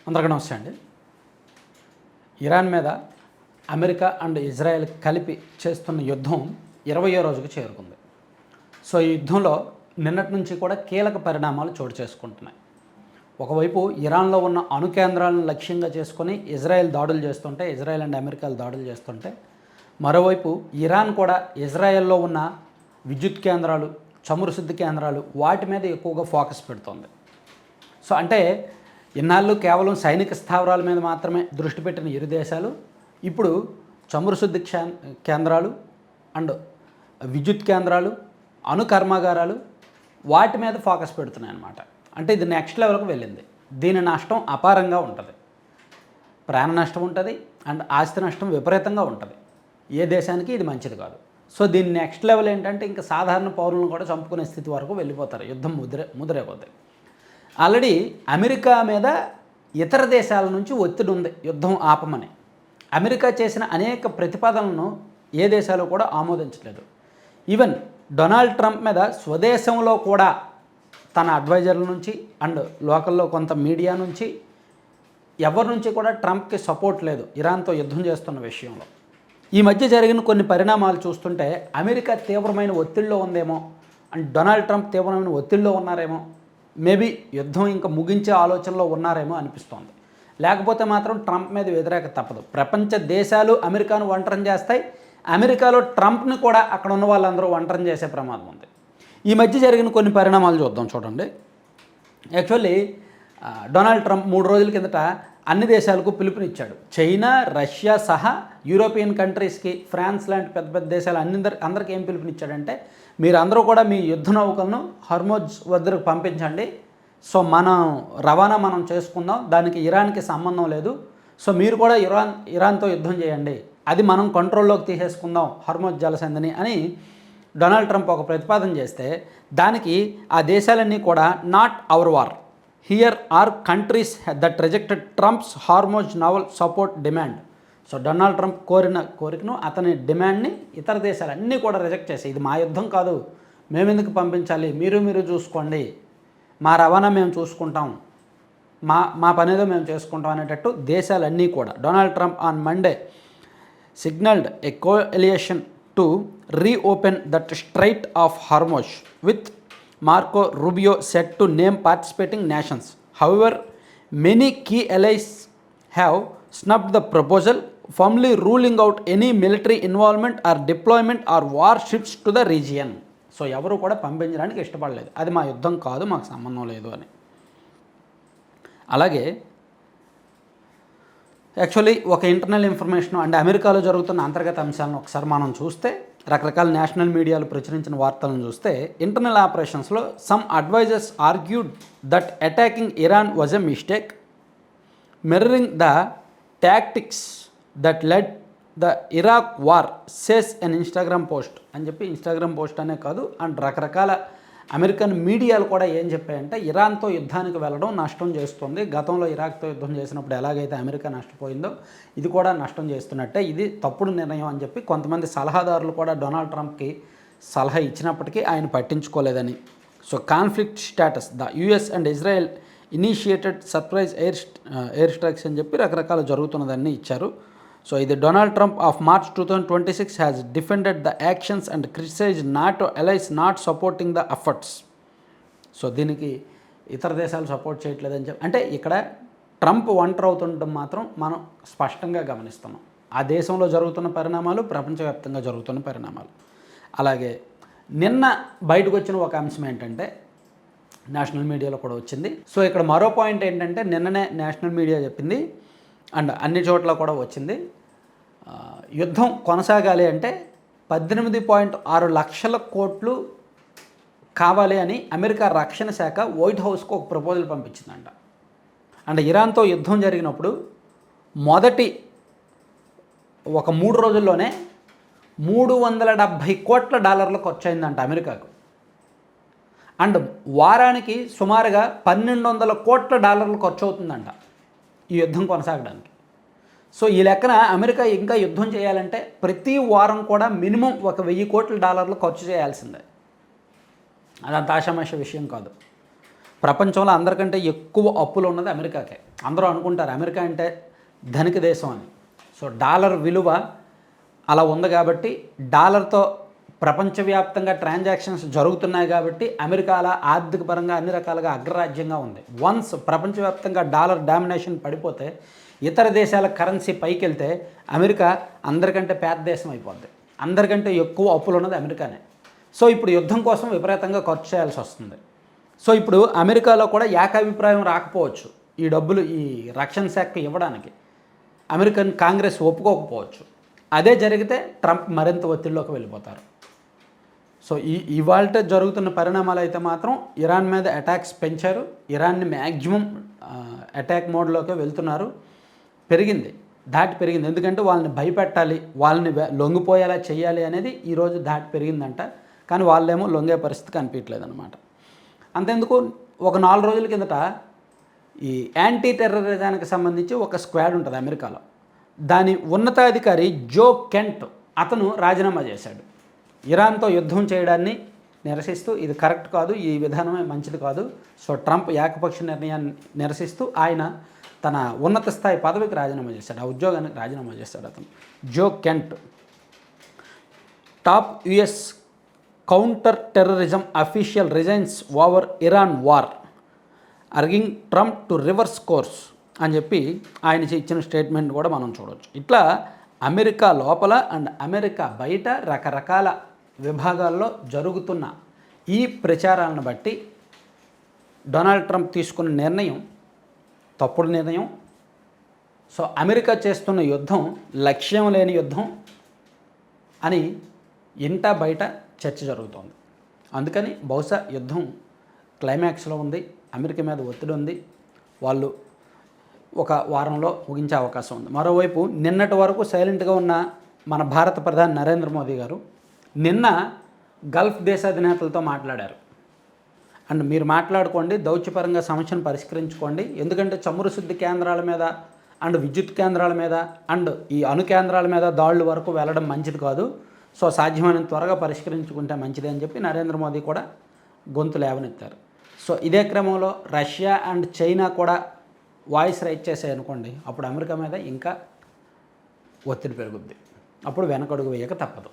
అందరికీ నమస్తే అండి. ఇరాన్ మీద అమెరికా అండ్ ఇజ్రాయెల్ కలిపి చేస్తున్న యుద్ధం 20వ రోజుకు చేరుకుంది. సో ఈ యుద్ధంలో నిన్నటి నుంచి కూడా కీలక పరిణామాలు చోటు చేసుకుంటున్నాయి. ఒకవైపు ఇరాన్లో ఉన్న అణు కేంద్రాలను లక్ష్యంగా చేసుకొని ఇజ్రాయెల్ దాడులు చేస్తుంటే, ఇజ్రాయెల్ అండ్ అమెరికాలు దాడులు చేస్తుంటే, మరోవైపు ఇరాన్ కూడా ఇజ్రాయెల్లో ఉన్న విద్యుత్ కేంద్రాలు, చమురు శుద్ధి కేంద్రాలు వాటి మీద ఎక్కువగా ఫోకస్ పెడుతోంది. సో అంటే ఇన్నాళ్ళు కేవలం సైనిక స్థావరాల మీద మాత్రమే దృష్టి పెట్టిన ఇరు దేశాలు ఇప్పుడు చమురు శుద్ధి కేంద్రాలు అండ్ విద్యుత్ కేంద్రాలు, అణు కర్మాగారాలు వాటి మీద ఫోకస్ పెడుతున్నాయి అన్నమాట. అంటే ఇది నెక్స్ట్ లెవెల్కి వెళ్ళింది. దీని నష్టం అపారంగా ఉంటుంది. ప్రాణ నష్టం ఉంటుంది అండ్ ఆస్తి నష్టం విపరీతంగా ఉంటుంది. ఏ దేశానికి ఇది మంచిది కాదు. సో దీని నెక్స్ట్ లెవెల్ ఏంటంటే ఇంకా సాధారణ పౌరులను కూడా చంపుకునే స్థితి వరకు వెళ్ళిపోతారు. యుద్ధం ముదిరైపోతాయి. ఆల్రెడీ అమెరికా మీద ఇతర దేశాల నుంచి ఒత్తిడి ఉంది యుద్ధం ఆపమని. అమెరికా చేసిన అనేక ప్రతిపాదనలను ఏ దేశాలు కూడా ఆమోదించలేదు. ఈవెన్ డొనాల్డ్ ట్రంప్ మీద స్వదేశంలో కూడా తన అడ్వైజర్ల నుంచి అండ్ లోకల్లో కొంత మీడియా నుంచి ఎవరి నుంచి కూడా ట్రంప్కి సపోర్ట్ లేదు ఇరాన్తో యుద్ధం చేస్తున్న విషయంలో. ఈ మధ్య జరిగిన కొన్ని పరిణామాలు చూస్తుంటే అమెరికా తీవ్రమైన ఒత్తిడిలో ఉందేమో అండ్ డొనాల్డ్ ట్రంప్ తీవ్రమైన ఒత్తిడిలో ఉన్నారేమో, మేబీ యుద్ధం ఇంకా ముగించే ఆలోచనలో ఉన్నారేమో అనిపిస్తోంది. లేకపోతే మాత్రం ట్రంప్ మీద వ్యతిరేకత తప్పదు. ప్రపంచ దేశాలు అమెరికాను ఒంటరం చేస్తాయి. అమెరికాలో ట్రంప్ని కూడా అక్కడ ఉన్న వాళ్ళందరూ ఒంటరం చేసే ప్రమాదం ఉంది. ఈ మధ్య జరిగిన కొన్ని పరిణామాలు చూడండి. యాక్చువల్లీ డొనాల్డ్ ట్రంప్ 3 రోజుల కిందట అన్ని దేశాలకు పిలుపునిచ్చాడు. చైనా, రష్యా సహా యూరోపియన్ కంట్రీస్కి, ఫ్రాన్స్ లాంటి పెద్ద పెద్ద దేశాలు అందరికీ ఏం పిలుపునిచ్చాడంటే, మీరు అందరూ కూడా మీ యుద్ధ నౌకలను హర్మోజ్ వద్దకు పంపించండి. సో మనం రవాణా మనం చేసుకుందాం, దానికి ఇరాన్కి సంబంధం లేదు. సో మీరు కూడా ఇరాన్తో యుద్ధం చేయండి, అది మనం కంట్రోల్లోకి తీసేసుకుందాం హర్మోజ్ జలసంధిని అని డొనాల్డ్ ట్రంప్ ఒక ప్రతిపాదన చేస్తే, దానికి ఆ దేశాలన్నీ కూడా not our war, here are countries that rejected Trump's Hormuz naval support demand. So Donald Trump కోరికను, అతని డిమాండ్ని ఇతర దేశాలన్నీ కూడా రిజెక్ట్ చేసాయి. ఇది మా యుద్ధం కాదు, మేమెందుకు పంపించాలి, మీరు చూసుకోండి, మా రవాణా మేము చూసుకుంటాం, మా పనేదో మేము చేసుకుంటాం అనేటట్టు దేశాలన్నీ కూడా. Donald Trump on Monday signalled a coalition to reopen that strait of Hormuz with Marco Rubio set to name participating nations. However many key allies have snubbed the proposal, firmly ruling out any military involvement or deployment or warships to the region. So ఎవరు కూడా పంపించడానికి ఇష్టపడలేదు. అది మా యుద్ధం కాదు, మాకు సంబంధం లేదు అని. అలాగే యాక్చువల్లీ ఒక ఇంటర్నల్ ఇన్ఫర్మేషన్ అండ్ అమెరికాలో జరుగుతున్న అంతర్గత అంశాలను ఒకసారి మనం చూస్తే, రకరకాల నేషనల్ మీడియాలు ప్రచురించిన వార్తలను చూస్తే, ఇంటర్నల్ ఆపరేషన్స్లో some advisors argued that attacking Iran was a mistake, mirroring the tactics that led the Iraq war, says an Instagram post అని చెప్పి, ఇన్స్టాగ్రామ్ పోస్ట్ అనే కాదు అండ్ రకరకాల అమెరికన్ మీడియాలు కూడా ఏం చెప్పాయంటే, ఇరాన్తో యుద్ధానికి వెళ్ళడం నష్టం చేస్తుంది. గతంలో ఇరాక్తో యుద్ధం చేసినప్పుడు ఎలాగైతే అమెరికా నష్టపోయిందో ఇది కూడా నష్టం చేస్తున్నట్టే, ఇది తప్పుడు నిర్ణయం అని చెప్పి కొంతమంది సలహాదారులు కూడా డొనాల్డ్ ట్రంప్కి సలహా ఇచ్చినప్పటికీ ఆయన పట్టించుకోలేదని. So conflict status, the US and Israel initiated surprise air strikes అని చెప్పి రకరకాల జరుగుతున్నదాన్ని ఇచ్చారు. సో ఇది Donald Trump of March 2026 has defended the actions and criticised NATO allies not supporting the efforts. So దీనికి ఇతర దేశాలు సపోర్ట్ చేయట్లేదని చెప్పి, అంటే ఇక్కడ ట్రంప్ ఒంటరి అవుతుండడం మాత్రం మనం స్పష్టంగా గమనిస్తున్నాం. ఆ దేశంలో జరుగుతున్న పరిణామాలు, ప్రపంచవ్యాప్తంగా జరుగుతున్న పరిణామాలు. అలాగే నిన్న బయటకు వచ్చిన ఒక అంశం ఏంటంటే, నేషనల్ మీడియాలో కూడా వచ్చింది. సో ఇక్కడ మరో పాయింట్ ఏంటంటే, నిన్ననే నేషనల్ మీడియా చెప్పింది అండ్ అన్ని చోట్ల కూడా వచ్చింది, యుద్ధం కొనసాగాలి అంటే 18.6 లక్షల కోట్లు కావాలి అని అమెరికా రక్షణ శాఖ వైట్ హౌస్కు ఒక ప్రపోజల్ పంపించిందంట. అంటే ఇరాన్తో యుద్ధం జరిగినప్పుడు మొదటి ఒక 3 రోజుల్లోనే $370 కోట్ల ఖర్చు అయిందంట అమెరికాకు. అండ్ వారానికి సుమారుగా $1,200 కోట్ల ఖర్చు అవుతుందంట ఈ యుద్ధం కొనసాగడానికి. సో ఈ లెక్కన అమెరికా ఇంకా యుద్ధం చేయాలంటే ప్రతి వారం కూడా మినిమం $1,000 కోట్ల ఖర్చు చేయాల్సిందే. అదంత ఆషామాష విషయం కాదు. ప్రపంచంలో అందరికంటే ఎక్కువ అప్పులు ఉన్నది అమెరికాకే. అందరూ అనుకుంటారు అమెరికా అంటే ధనిక దేశం అని. సో డాలర్ విలువ అలా ఉంది కాబట్టి, డాలర్తో ప్రపంచవ్యాప్తంగా ట్రాన్సాక్షన్స్ జరుగుతున్నాయి కాబట్టి అమెరికా అలా ఆర్థిక పరంగా అన్ని రకాలుగా అగ్రరాజ్యంగా ఉంది. వన్స్ ప్రపంచవ్యాప్తంగా డాలర్ డామినేషన్ పడిపోతే, ఇతర దేశాల కరెన్సీ పైకి వెళ్తే అమెరికా అందరికంటే పేద దేశం అయిపోద్ది. అందరికంటే ఎక్కువ అప్పులు ఉన్నది అమెరికానే. సో ఇప్పుడు యుద్ధం కోసం విపరీతంగా ఖర్చు చేయాల్సి వస్తుంది. సో ఇప్పుడు అమెరికాలో కూడా ఏకాభిప్రాయం రాకపోవచ్చు ఈ డబ్బులు ఈ రక్షణ శాఖ ఇవ్వడానికి. అమెరికన్ కాంగ్రెస్ ఒప్పుకోకపోవచ్చు. అదే జరిగితే ట్రంప్ మరింత ఒత్తిడిలోకి వెళ్ళిపోతారు. సో ఇవాళ జరుగుతున్న పరిణామాలు అయితే మాత్రం ఇరాన్ మీద అటాక్స్ పెంచారు. ఇరాన్ని మ్యాక్సిమం అటాక్ మోడ్లోకి వెళ్తున్నారు. ధాటి పెరిగింది. ఎందుకంటే వాళ్ళని భయపెట్టాలి, వాళ్ళని లొంగిపోయేలా చేయాలి అనేది ఈరోజు ధాటి పెరిగిందంట. కానీ వాళ్ళేమో లొంగే పరిస్థితి కనిపించలేదు అనమాట. అంతెందుకు ఒక 4 రోజుల కిందట ఈ యాంటీ టెర్రరిజానికి సంబంధించి ఒక స్క్వాడ్ ఉంటుంది అమెరికాలో. దాని ఉన్నతాధికారి జో కెంట్ అతను రాజీనామా చేశాడు. ఇరాన్తో యుద్ధం చేయడాన్ని నిరసిస్తూ ఇది కరెక్ట్ కాదు, ఈ విధానమే మంచిది కాదు. సో ట్రంప్ ఏకపక్ష నిర్ణయాన్ని నిరసిస్తూ ఆయన తన ఉన్నత స్థాయి పదవికి రాజీనామా చేశాడు, ఆ ఉద్యోగానికి రాజీనామా చేశాడు అతను. Joe Kent top US counter terrorism official resigns over Iran war urging Trump to reverse course అని చెప్పి ఆయన ఇచ్చిన స్టేట్మెంట్ కూడా మనం చూడవచ్చు. ఇట్లా అమెరికా లోపల అండ్ అమెరికా బయట రకరకాల విభాగాల్లో జరుగుతున్న ఈ ప్రచారాలను బట్టి డొనాల్డ్ ట్రంప్ తీసుకున్న నిర్ణయం తప్పుడు నిర్ణయం. సో అమెరికా చేస్తున్న యుద్ధం లక్ష్యం లేని యుద్ధం అని ఇంటా బయట చర్చ జరుగుతోంది. అందుకని బహుశా యుద్ధం క్లైమాక్స్లో ఉంది, అమెరికా మీద ఒత్తిడి ఉంది, వాళ్ళు ఒక వారంలో ముగించే అవకాశం ఉంది. మరోవైపు నిన్నటి వరకు సైలెంట్గా ఉన్న మన భారత ప్రధాని నరేంద్ర మోదీ గారు నిన్న గల్ఫ్ దేశాధినేతలతో మాట్లాడారు. అండ్ మీరు మాట్లాడుకోండి, దౌత్యపరంగా సమస్యను పరిష్కరించుకోండి, ఎందుకంటే చమురు శుద్ధి కేంద్రాల మీద అండ్ విద్యుత్ కేంద్రాల మీద అండ్ ఈ అణు కేంద్రాల మీద దాడుల వరకు వెళ్ళడం మంచిది కాదు. సో సాధ్యమైనంత త్వరగా పరిష్కరించుకుంటే మంచిది అని చెప్పి నరేంద్ర మోదీ కూడా గొంతు లేవనెత్తారు. సో ఇదే క్రమంలో రష్యా అండ్ చైనా కూడా వాయిస్ రైజ్ చేసాయి అనుకోండి, అప్పుడు అమెరికా మీద ఇంకా ఒత్తిడి పెరుగుద్ది. అప్పుడు వెనకడుగు వేయక తప్పదు.